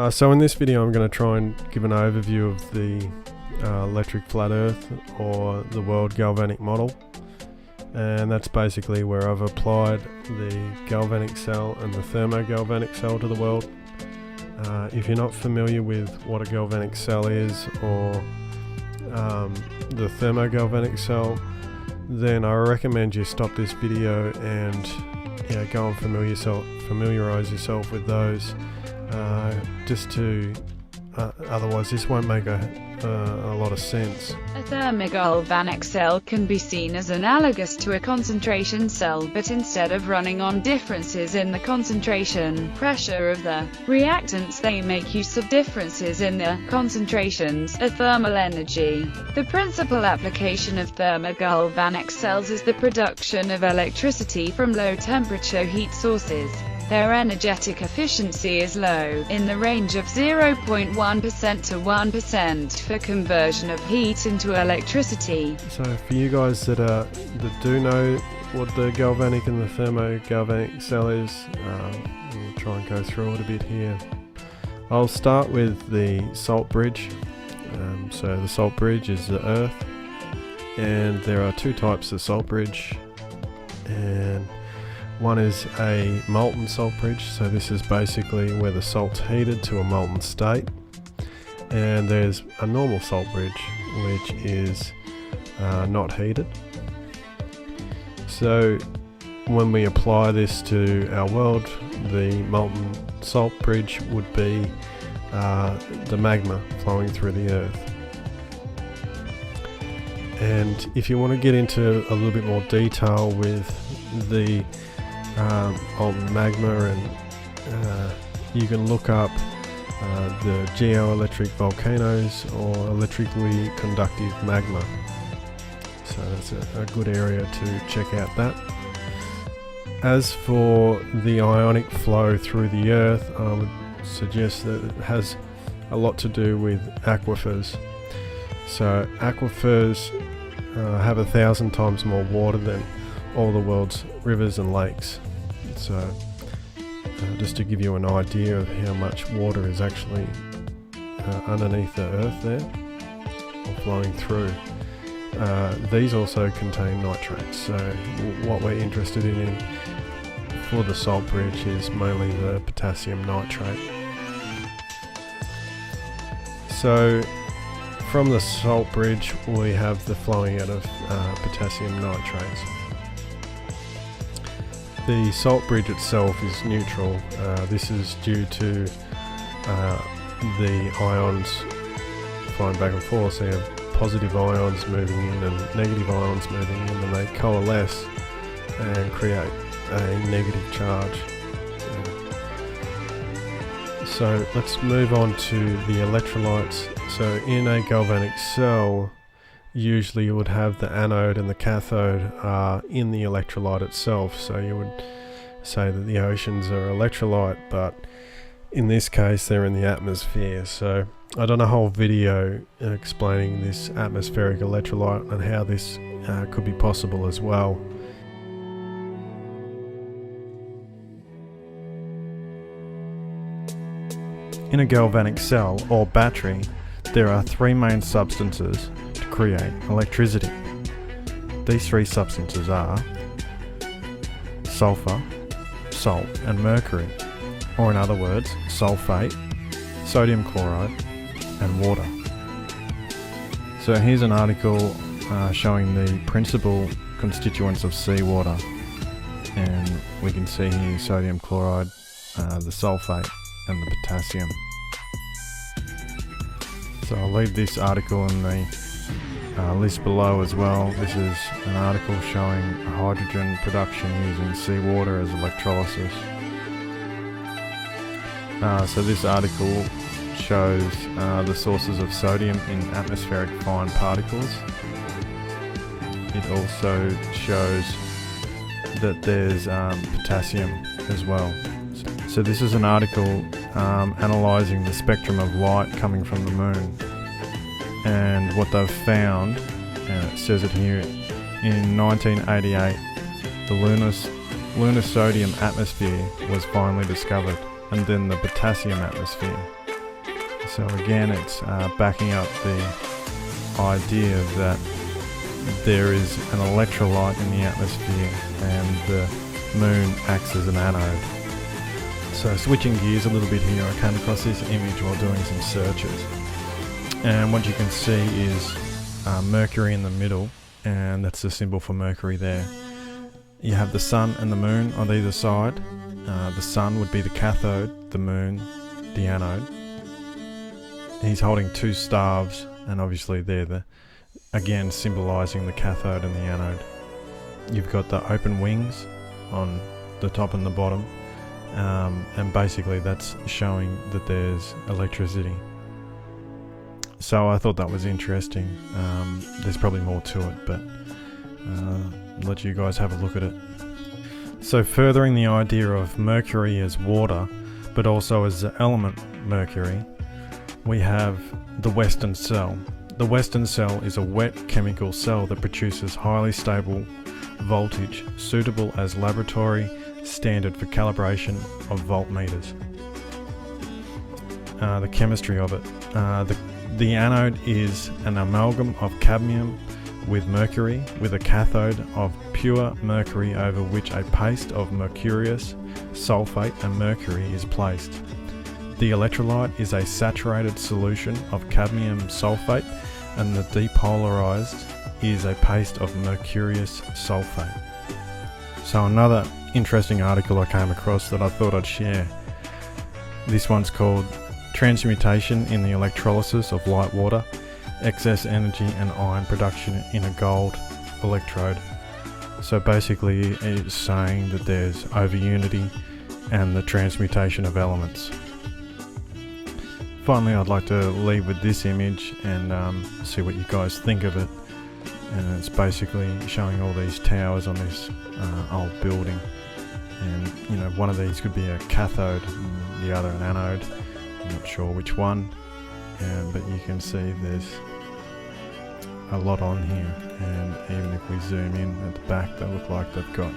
So in this video I'm going to try and give an overview of the electric flat earth, or the world galvanic model, and that's basically where I've applied the galvanic cell and the thermogalvanic cell to the world. If you're not familiar with what a galvanic cell is, or the thermogalvanic cell, then I recommend you stop this video and go and familiarize yourself with those, just to otherwise this won't make a lot of sense. A thermogalvanic cell can be seen as analogous to a concentration cell, but instead of running on differences in the concentration, pressure of the reactants, they make use of differences in the concentrations of thermal energy. The principal application of thermogalvanic cells is the production of electricity from low-temperature heat sources. Their energetic efficiency is low, in the range of 0.1% to 1% for conversion of heat into electricity. So for you guys that do know what the galvanic and the thermogalvanic cell is, we'll try and go through it a bit here. I'll start with the salt bridge. So the salt bridge is the earth, and there are two types of salt bridge, and one is a molten salt bridge, so this is basically where the salt's heated to a molten state, and there's a normal salt bridge which is not heated. So when we apply this to our world, the molten salt bridge would be the magma flowing through the earth. And if you want to get into a little bit more detail with the magma, and you can look up the geoelectric volcanoes or electrically conductive magma. So that's a good area to check out that. As for the ionic flow through the earth, I would suggest that it has a lot to do with aquifers. So aquifers have 1,000 times more water than all the world's rivers and lakes. So just to give you an idea of how much water is actually underneath the earth there, or flowing through. These also contain nitrates, so what we're interested in for the salt bridge is mainly the potassium nitrate. So from the salt bridge we have the flowing out of potassium nitrates. The salt bridge itself is neutral. This is due to the ions flowing back and forth, so you have positive ions moving in and negative ions moving in, and they coalesce and create a negative charge. So let's move on to the electrolytes. So in a galvanic cell, usually you would have the anode and the cathode in the electrolyte itself. So you would say that the oceans are electrolyte, but in this case they're in the atmosphere. So I've done a whole video explaining this atmospheric electrolyte and how this could be possible as well. In a galvanic cell or battery, there are three main substances to create electricity. These three substances are sulfur, salt and mercury, or in other words, sulfate, sodium chloride and water. So here's an article showing the principal constituents of seawater, and we can see here sodium chloride, the sulfate and the potassium. So I'll leave this article in the list below as well. This is an article showing hydrogen production using seawater as electrolysis. So this article shows the sources of sodium in atmospheric fine particles. It also shows that there's potassium as well. So this is an article analysing the spectrum of light coming from the moon, and what they've found, and it says it here, in 1988 the lunar sodium atmosphere was finally discovered, and then the potassium atmosphere. So again, it's backing up the idea that there is an electrolyte in the atmosphere and the moon acts as an anode. So switching gears a little bit here, I came across this image while doing some searches, and what you can see is Mercury in the middle, and that's the symbol for Mercury there. You have the sun and the moon on either side. The sun would be the cathode, the moon the anode. He's holding two staves, and obviously they're again symbolizing the cathode and the anode. You've got the open wings on the top and the bottom, and basically that's showing that there's electricity. So I thought that was interesting. There's probably more to it, but I'll let you guys have a look at it. So furthering the idea of Mercury as water, but also as the element Mercury, we have the Western cell. The Western cell is a wet chemical cell that produces highly stable voltage suitable as laboratory standard for calibration of voltmeters. The chemistry of it. The anode is an amalgam of cadmium with mercury, with a cathode of pure mercury over which a paste of mercurous sulfate and mercury is placed. The electrolyte is a saturated solution of cadmium sulfate, and the depolarized is a paste of mercurous sulfate. So another interesting article I came across that I thought I'd share. This one's called Transmutation in the Electrolysis of Light Water, Excess Energy and Ion Production in a Gold Electrode. So basically it's saying that there's overunity and the transmutation of elements. Finally, I'd like to leave with this image and see what you guys think of it. And it's basically showing all these towers on this old building. And you know, one of these could be a cathode and the other an anode. I'm not sure which one, but you can see there's a lot on here, and even if we zoom in at the back, they look like they've got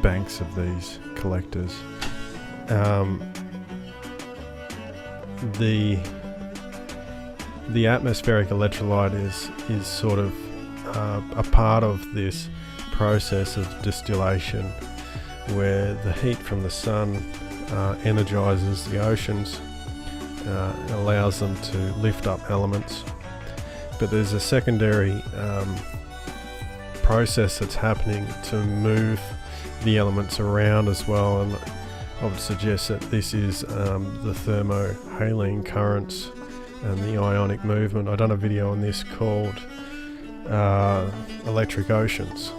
banks of these collectors. The atmospheric electrolyte is sort of a part of this process of distillation, where the heat from the sun energizes the oceans, allows them to lift up elements. But there's a secondary process that's happening to move the elements around as well, and I would suggest that this is the thermogalvanic currents and the ionic movement. I've done a video on this called Electric Oceans.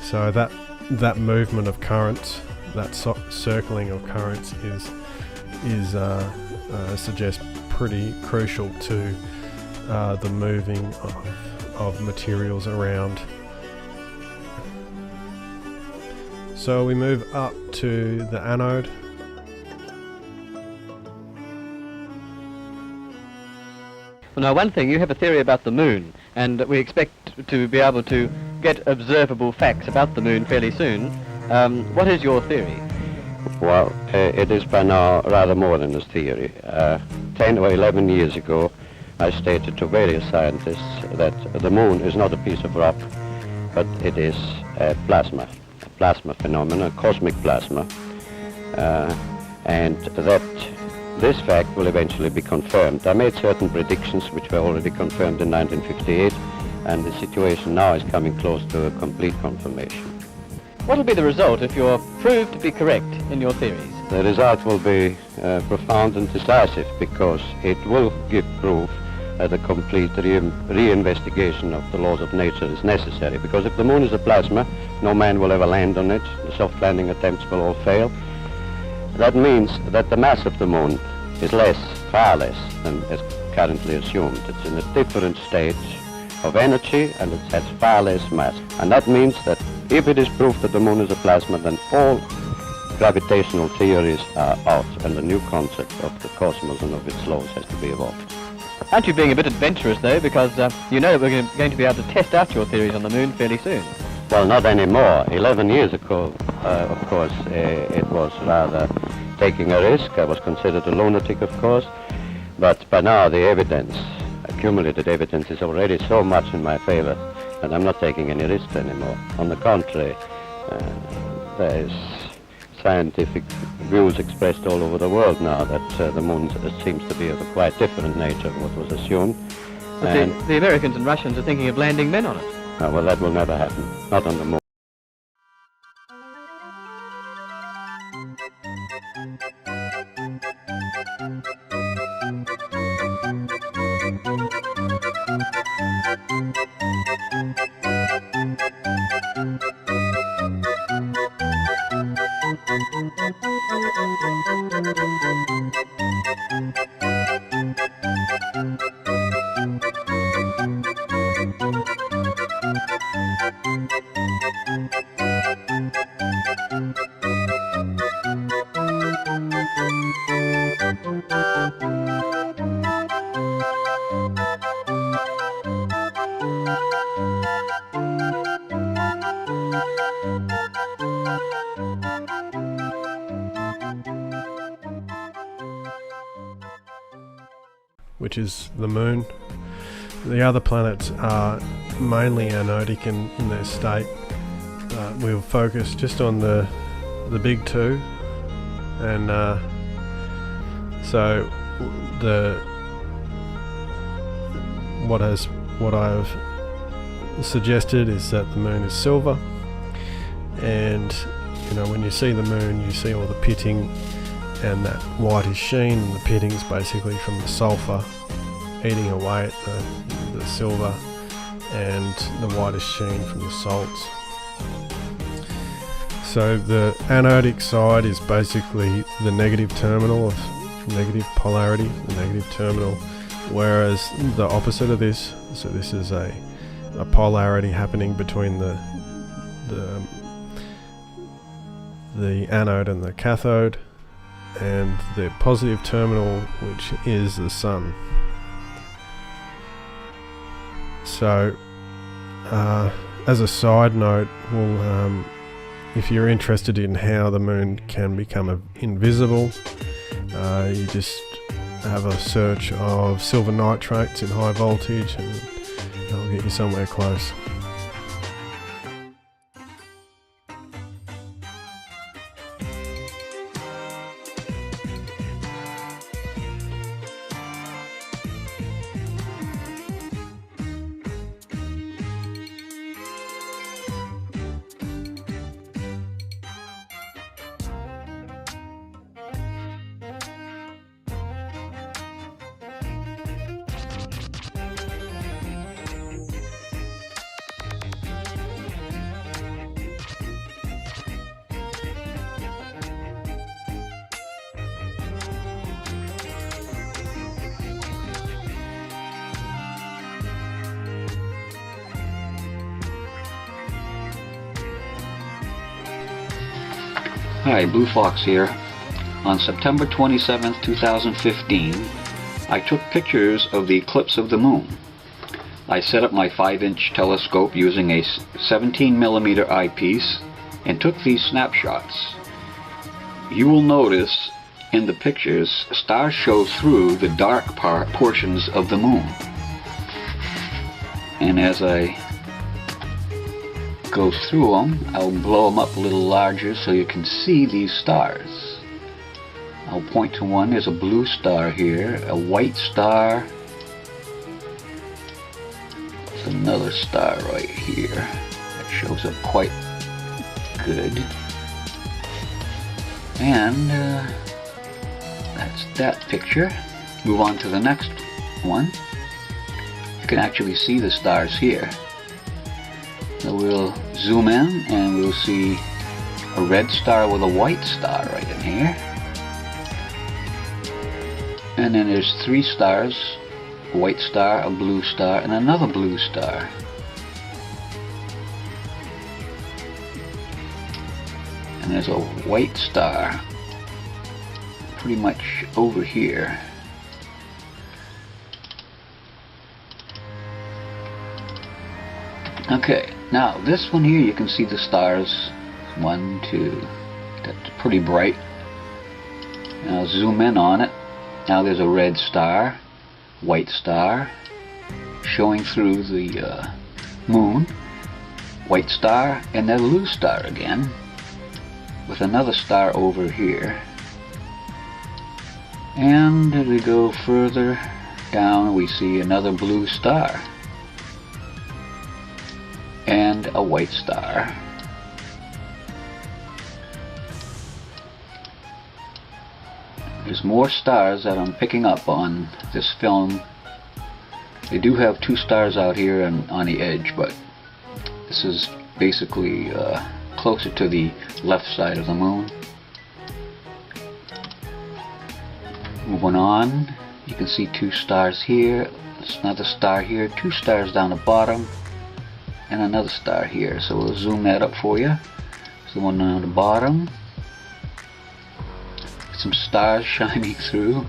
So that movement of currents, that circling of currents is suggest pretty crucial to the moving of materials around. So we move up to the anode. Well, now, one thing, you have a theory about the moon, and we expect to be able to get observable facts about the moon fairly soon. What is your theory? Well, it is by now rather more than a theory. 10 or 11 years ago, I stated to various scientists that the moon is not a piece of rock, but it is a plasma phenomena, cosmic plasma, and that this fact will eventually be confirmed. I made certain predictions which were already confirmed in 1958, and the situation now is coming close to a complete confirmation. What will be the result if you're proved to be correct in your theories? The result will be profound and decisive, because it will give proof that a complete re-investigation of the laws of nature is necessary. Because if the moon is a plasma, no man will ever land on it. The soft landing attempts will all fail. That means that the mass of the moon is less, far less than is currently assumed. It's in a different state of energy, and it has far less mass. And that means that if it is proved that the moon is a plasma, then all gravitational theories are out, and a new concept of the cosmos and of its laws has to be evolved. Aren't you being a bit adventurous, though, because you know that we're going to be able to test out your theories on the moon fairly soon? Well, not anymore. 11 years ago, of course, it was rather taking a risk. I was considered a lunatic, of course, but by now the evidence, accumulated evidence, is already so much in my favor that I'm not taking any risks anymore. On the contrary, there is scientific views expressed all over the world now that the moon seems to be of a quite different nature from what was assumed. But the Americans and Russians are thinking of landing men on it. Well, that will never happen. Not on the moon. which is the moon. The other planets are mainly anodic in their state. We'll focus just on the big two, and so what I've suggested is that the moon is silver, and when you see the moon, you see all the pitting and that whitish sheen, and the pitting is basically from the sulfur eating away at the silver, and the whitish sheen from the salts. So the anodic side is basically the negative terminal of negative polarity, the negative terminal, whereas the opposite of this, so this is a polarity happening between the anode and the cathode, and the positive terminal, which is the sun. So as a side note, if you're interested in how the moon can become invisible, you just have a search of silver nitrates in high voltage and it'll get you somewhere close. Hi, Blue Fox here. On September 27th, 2015, I took pictures of the eclipse of the moon. I set up my 5-inch telescope using a 17mm eyepiece and took these snapshots. You will notice in the pictures, stars show through the dark portions of the moon. And as I go through them, I'll blow them up a little larger so you can see these stars. I'll point to one. There's a blue star here, a white star. There's another star right here that shows up quite good. And that's that picture. Move on to the next one. You can actually see the stars here. So we'll zoom in and we'll see a red star with a white star right in here. And then there's 3 stars, a white star, a blue star, and another blue star. And there's a white star pretty much over here. Okay, now this one here, you can see the stars. 1, 2, that's pretty bright. Now zoom in on it. Now there's a red star, white star, showing through the moon, white star, and then blue star again, with another star over here. And as we go further down, we see another blue star and a white star. There's more stars that I'm picking up on this film. They do have 2 stars out here and on the edge, but this is basically closer to the left side of the moon. Moving on, you can see 2 stars here. There's another star here, 2 stars down the bottom, and another star here. So we'll zoom that up for you. There's the one down the bottom. Some stars shining through.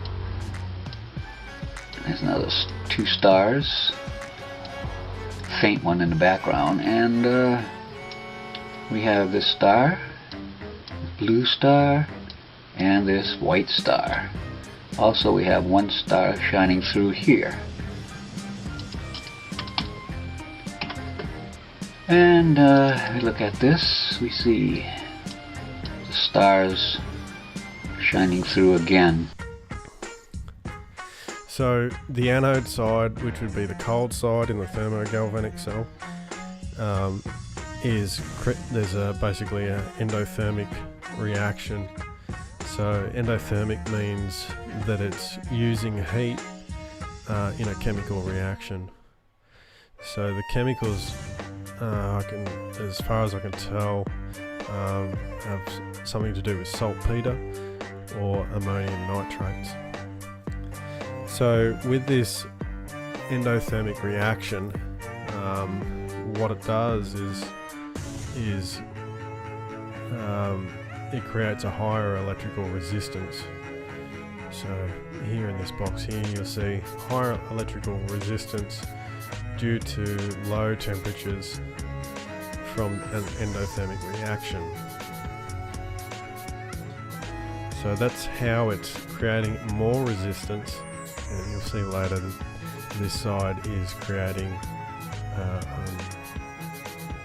There's another 2 stars. Faint one in the background. And we have this star, blue star, and this white star. Also we have 1 star shining through here. And we look at this, we see the stars shining through again. So the anode side, which would be the cold side in the thermogalvanic cell, there's basically an endothermic reaction. So endothermic means that it's using heat in a chemical reaction. So the chemicals, as far as I can tell, have something to do with saltpeter or ammonium nitrates. So with this endothermic reaction, what it does is it creates a higher electrical resistance. So here in this box here, you'll see higher electrical resistance due to low temperatures from an endothermic reaction. So that's how it's creating more resistance, and you'll see later that this side is creating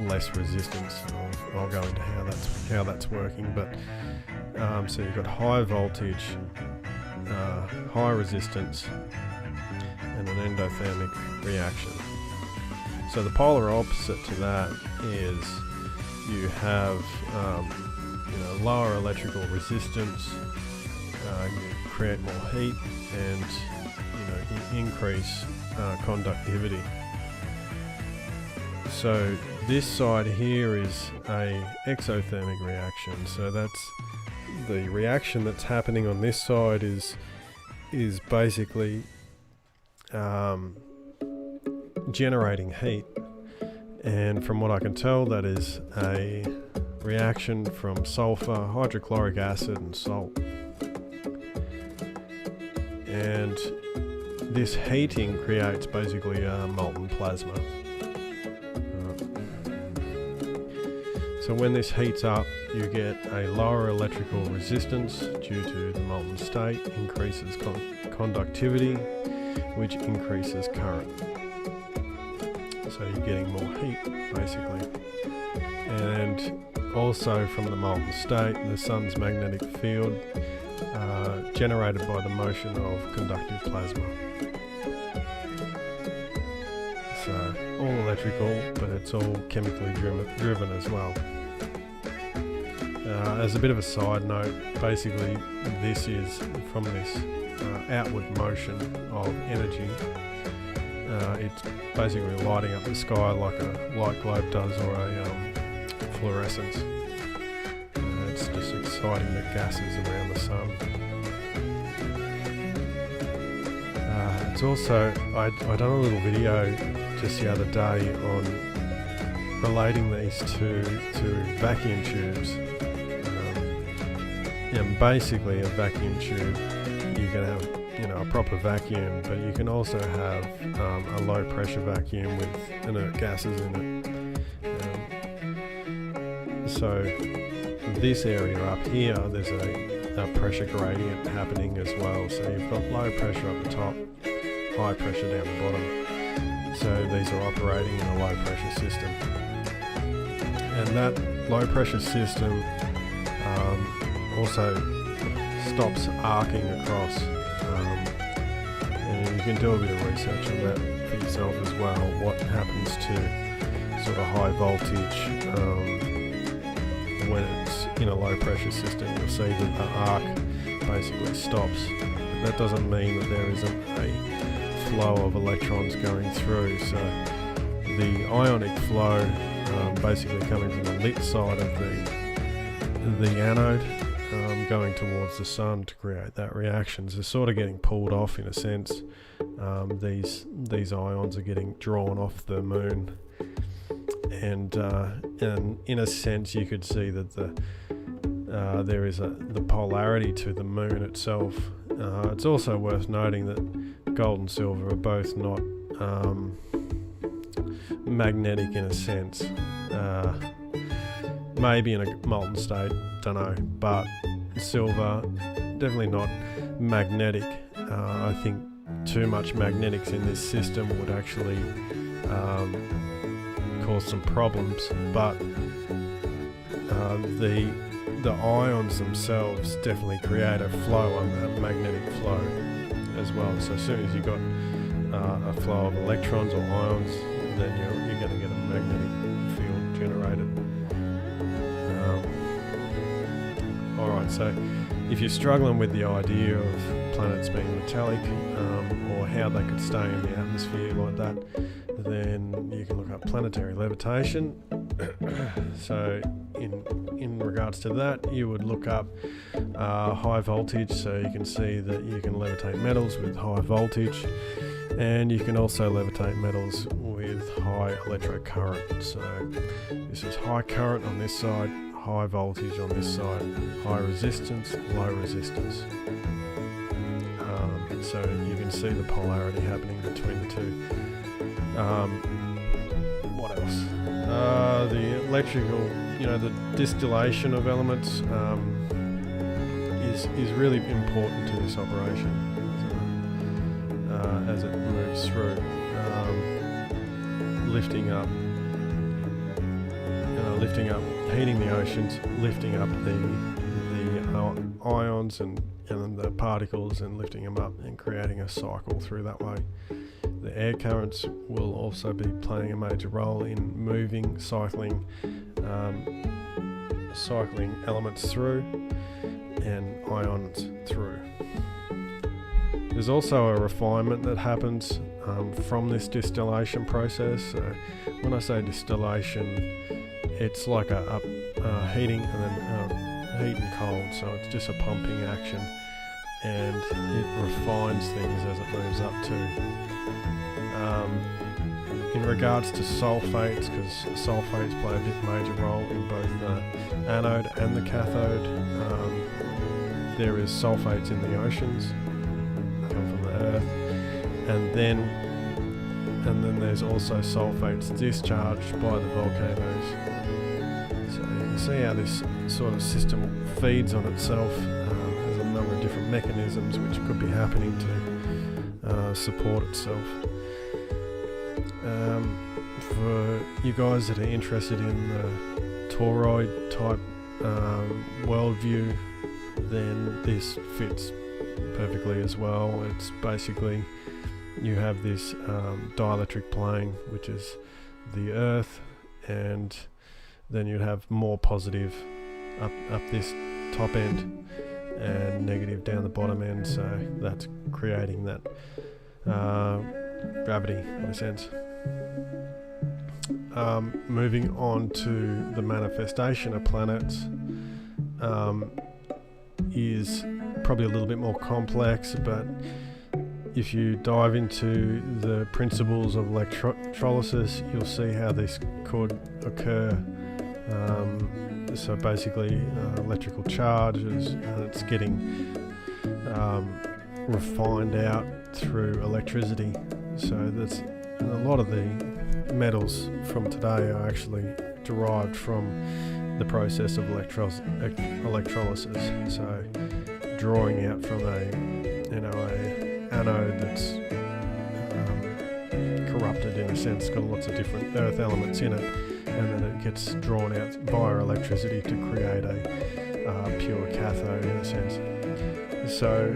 less resistance. I'll go into how that's working, but so you've got high voltage, high resistance, and an endothermic reaction. So the polar opposite to that is you have lower electrical resistance, you create more heat, and you increase conductivity. So this side here is a exothermic reaction. So that's the reaction that's happening on this side is basically generating heat, and from what I can tell, that is a reaction from sulfur, hydrochloric acid, and salt. And this heating creates basically a molten plasma. So when this heats up, you get a lower electrical resistance due to the molten state, increases conductivity, which increases current. So you're getting more heat, basically. And also from the molten state, the sun's magnetic field generated by the motion of conductive plasma. So all electrical, but it's all chemically driven as well. As a bit of a side note, basically this is from this outward motion of energy. It's basically lighting up the sky like a light globe does, or a fluorescence. It's just exciting the gases around the sun. It's also, I done a little video just the other day on relating these to vacuum tubes. And basically a vacuum tube, you can have a proper vacuum, but you can also have a low pressure vacuum with inert gases in it. So this area up here, there's a a pressure gradient happening as well. So you've got low pressure up the top, high pressure down the bottom. So these are operating in a low pressure system. And that low pressure system also stops arcing across. And you can do a bit of research on that for yourself as well. What happens to sort of high voltage when it's in a low pressure system? You'll see that the arc basically stops. That doesn't mean that there isn't a flow of electrons going through. So the ionic flow basically coming from the lit side of the anode going towards the sun to create that reaction. So sort of getting pulled off in a sense. These ions are getting drawn off the moon, and in a sense you could see that there is the polarity to the moon itself. It's also worth noting that gold and silver are both not magnetic in a sense. Maybe in a molten state, don't know, but silver definitely not magnetic. I think too much magnetics in this system would actually cause some problems, but the ions themselves definitely create a flow, a magnetic flow as well. So as soon as you've got a flow of electrons or ions, then you're going to get a magnetic field generated. Alright, so if you're struggling with the idea of planets being metallic, or how they could stay in the atmosphere like that, then you can look up planetary levitation. So in regards to that, you would look up high voltage, so you can see that you can levitate metals with high voltage, and you can also levitate metals with high electrocurrent. So this is high current on this side, high voltage on this side, high resistance, low resistance. So you can see the polarity happening between the two. What else? The electrical, the distillation of elements is really important to this operation as it moves through, lifting up, heating the oceans, lifting up the ions and the particles and lifting them up and creating a cycle through that way. The air currents will also be playing a major role in moving, cycling elements through and ions through. There's also a refinement that happens from this distillation process. So when I say distillation, it's like a heating and then heat and cold, so it's just a pumping action, and it refines things as it moves up to. In regards to sulfates, because sulfates play a major role in both the anode and the cathode, there is sulfates in the oceans, come from the earth, and then there's also sulfates discharged by the volcanoes. So you can see how this sort of system feeds on itself. There's a number of different mechanisms which could be happening to support itself. For you guys that are interested in the toroid type worldview, then this fits perfectly as well. It's basically, you have this dielectric plane, which is the Earth, and then you'd have more positive up this top end and negative down the bottom end, so that's creating that gravity in a sense. Moving on to the manifestation of planets is probably a little bit more complex, but if you dive into the principles of electrolysis, you'll see how this could occur. So basically electrical charges, and it's getting refined out through electricity. So that's a lot of the metals from today are actually derived from the process of electrolysis. So drawing out from a anode that's corrupted in a sense, got lots of different earth elements in it, and then it gets drawn out via electricity to create a pure cathode in a sense. So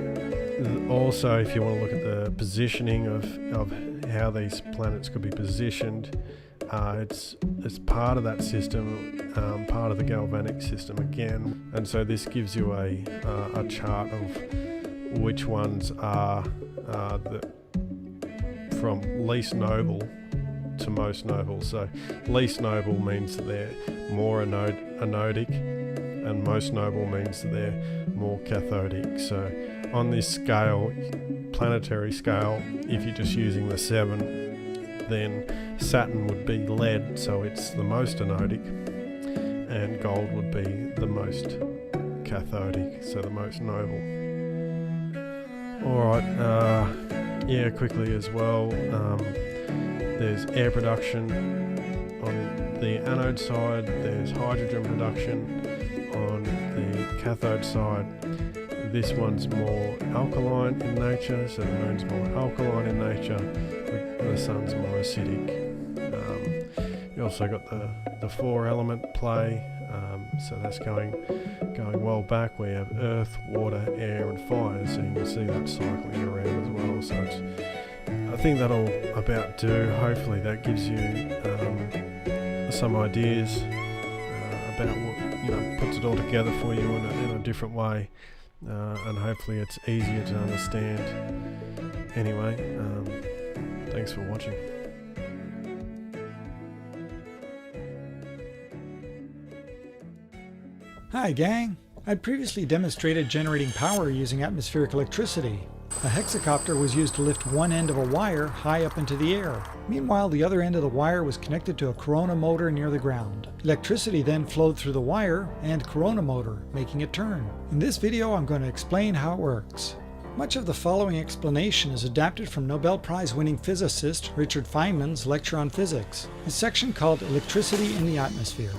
also, if you want to look at the positioning of how these planets could be positioned, it's part of that system, part of the galvanic system again, and so this gives you a chart of which ones are from least noble to most noble. So least noble means that they're more anodic, and most noble means that they're more cathodic. So on this scale, planetary scale, if you're just using the 7, then Saturn would be lead, so it's the most anodic, and gold would be the most cathodic, so the most noble. Alright, yeah, quickly as well, there's air production on the anode side, there's hydrogen production on the cathode side. This one's more alkaline in nature, so the moon's more alkaline in nature, the sun's more acidic. You also got the 4 element play, so that's going well back. We have earth, water, air and fire, so you can see that cycling around as well. So I think that'll about do. Hopefully that gives you some ideas about what, puts it all together for you in a different way, and hopefully it's easier to understand. Anyway, thanks for watching. Hi gang! I'd previously demonstrated generating power using atmospheric electricity. A hexacopter was used to lift one end of a wire high up into the air. Meanwhile, the other end of the wire was connected to a corona motor near the ground. Electricity then flowed through the wire and corona motor, making it turn. In this video, I'm going to explain how it works. Much of the following explanation is adapted from Nobel Prize winning physicist Richard Feynman's lecture on physics, a section called Electricity in the Atmosphere.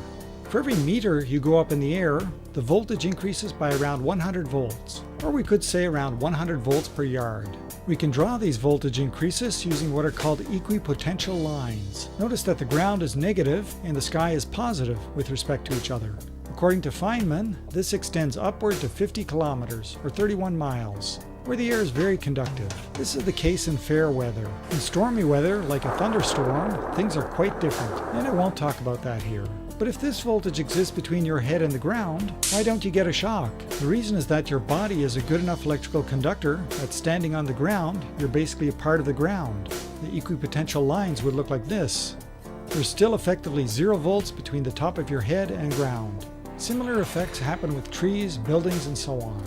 For every meter you go up in the air, the voltage increases by around 100 volts, or we could say around 100 volts per yard. We can draw these voltage increases using what are called equipotential lines. Notice that the ground is negative and the sky is positive with respect to each other. According to Feynman, this extends upward to 50 kilometers, or 31 miles, where the air is very conductive. This is the case in fair weather. In stormy weather, like a thunderstorm, things are quite different, and I won't talk about that here. But if this voltage exists between your head and the ground, why don't you get a shock? The reason is that your body is a good enough electrical conductor that standing on the ground, you're basically a part of the ground. The equipotential lines would look like this. There's still effectively 0 volts between the top of your head and ground. Similar effects happen with trees, buildings, and so on.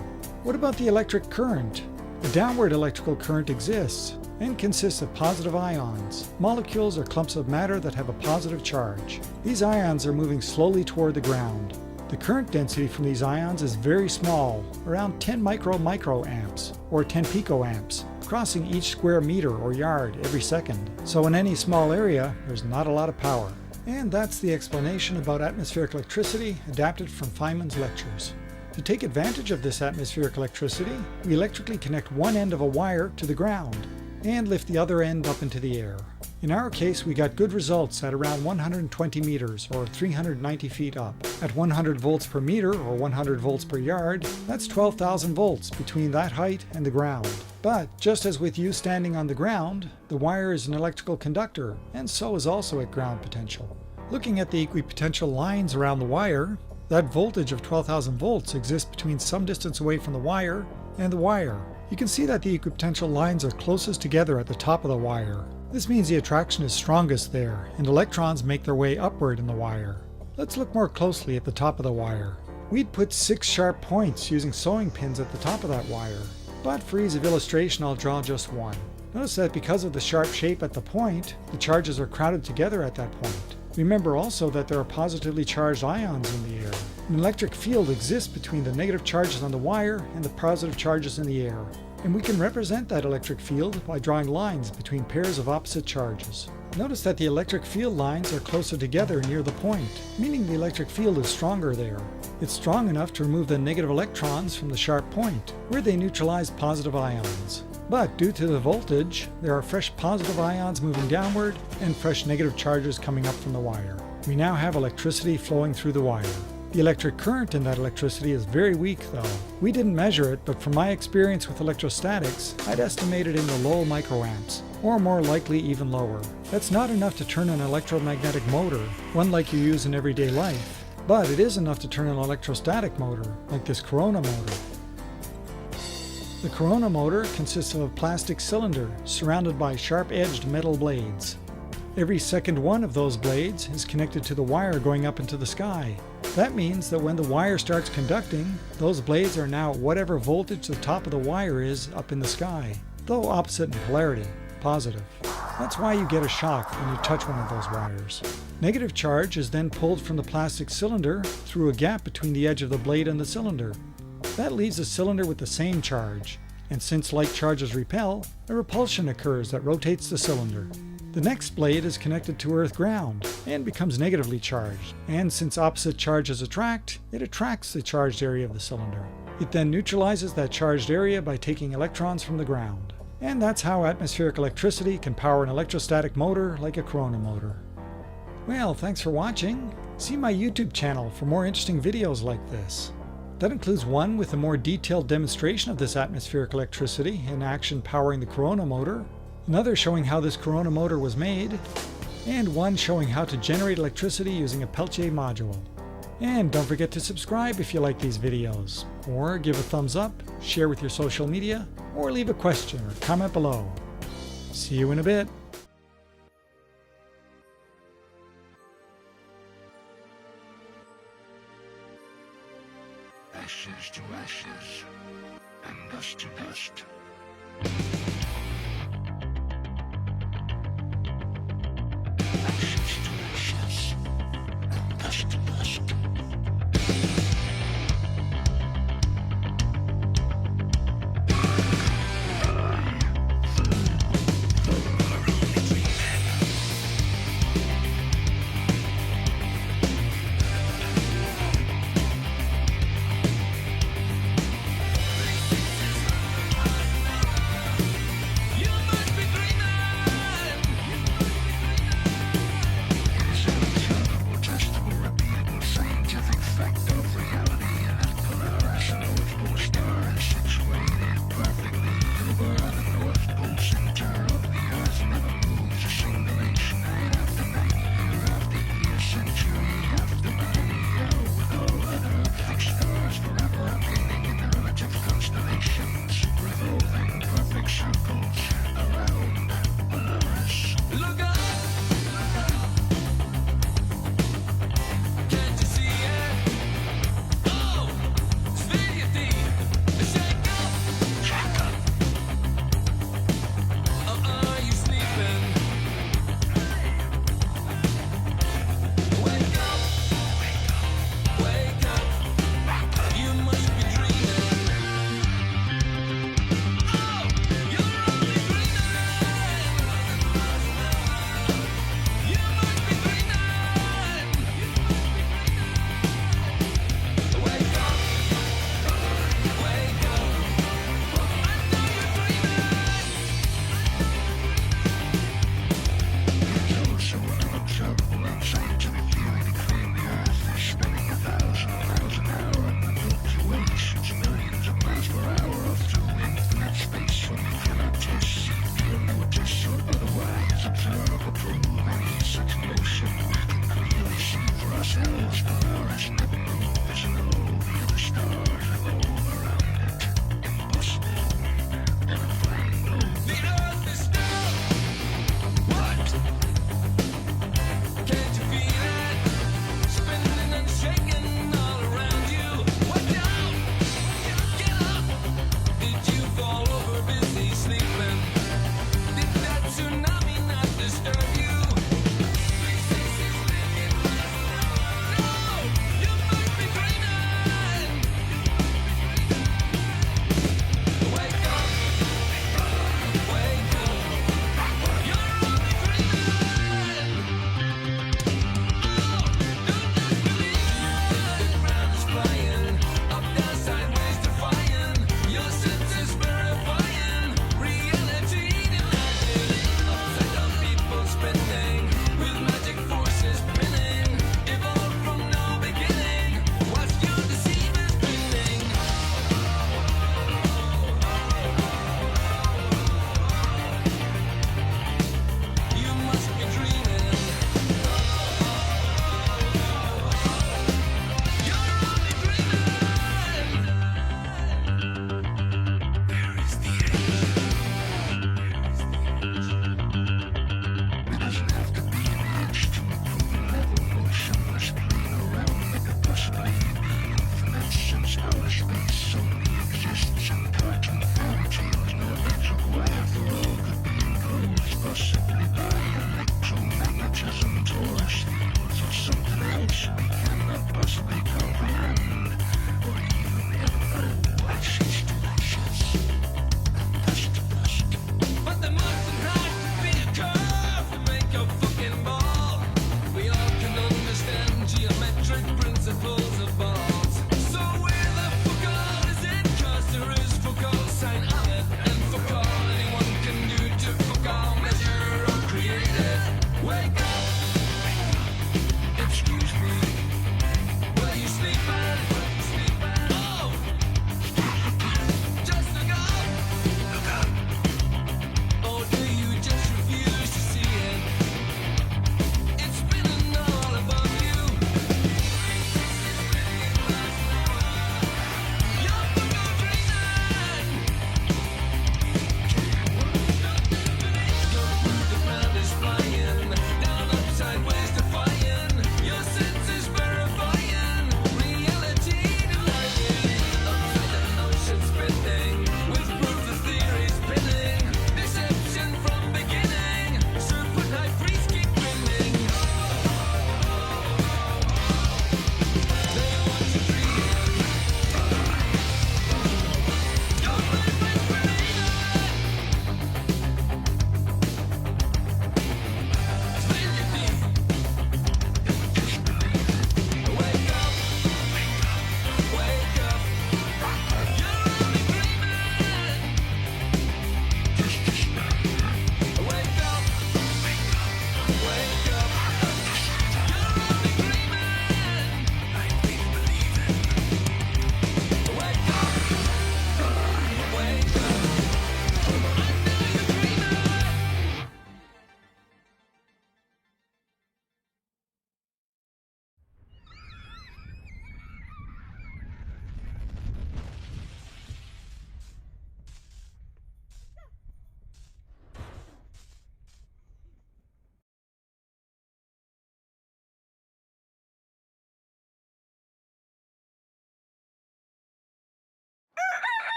What about the electric current? A downward electrical current exists and consists of positive ions, molecules or clumps of matter that have a positive charge. These ions are moving slowly toward the ground. The current density from these ions is very small, around 10 microamps, or 10 picoamps, crossing each square meter or yard every second. So in any small area, there's not a lot of power. And that's the explanation about atmospheric electricity adapted from Feynman's lectures. To take advantage of this atmospheric electricity, we electrically connect one end of a wire to the ground and lift the other end up into the air. In our case, we got good results at around 120 meters, or 390 feet up. At 100 volts per meter, or 100 volts per yard, that's 12,000 volts between that height and the ground. But just as with you standing on the ground, the wire is an electrical conductor, and so is also at ground potential. Looking at the equipotential lines around the wire, that voltage of 12,000 volts exists between some distance away from the wire and the wire. You can see that the equipotential lines are closest together at the top of the wire. This means the attraction is strongest there, and electrons make their way upward in the wire. Let's look more closely at the top of the wire. We'd put 6 sharp points using sewing pins at the top of that wire, but for ease of illustration I'll draw just one. Notice that because of the sharp shape at the point, the charges are crowded together at that point. Remember also that there are positively charged ions in the air. An electric field exists between the negative charges on the wire and the positive charges in the air. And we can represent that electric field by drawing lines between pairs of opposite charges. Notice that the electric field lines are closer together near the point, meaning the electric field is stronger there. It's strong enough to remove the negative electrons from the sharp point, where they neutralize positive ions. But due to the voltage, there are fresh positive ions moving downward and fresh negative charges coming up from the wire. We now have electricity flowing through the wire. The electric current in that electricity is very weak though. We didn't measure it, but from my experience with electrostatics, I'd estimate it in the low microamps, or more likely even lower. That's not enough to turn an electromagnetic motor, one like you use in everyday life, but it is enough to turn an electrostatic motor, like this Corona motor. The Corona motor consists of a plastic cylinder surrounded by sharp-edged metal blades. Every second one of those blades is connected to the wire going up into the sky. That means that when the wire starts conducting, those blades are now at whatever voltage the top of the wire is up in the sky, though opposite in polarity, positive. That's why you get a shock when you touch one of those wires. Negative charge is then pulled from the plastic cylinder through a gap between the edge of the blade and the cylinder. That leaves the cylinder with the same charge, and since like charges repel, a repulsion occurs that rotates the cylinder. The next blade is connected to earth ground and becomes negatively charged, and since opposite charges attract, it attracts the charged area of the cylinder. It then neutralizes that charged area by taking electrons from the ground. And that's how atmospheric electricity can power an electrostatic motor like a Corona motor. Well, thanks for watching. See my YouTube channel for more interesting videos like this. That includes one with a more detailed demonstration of this atmospheric electricity in action powering the Corona motor, another showing how this Corona motor was made, and one showing how to generate electricity using a Peltier module. And don't forget to subscribe if you like these videos, or give a thumbs up, share with your social media, or leave a question or comment below. See you in a bit. Ashes to ashes, and dust to dust.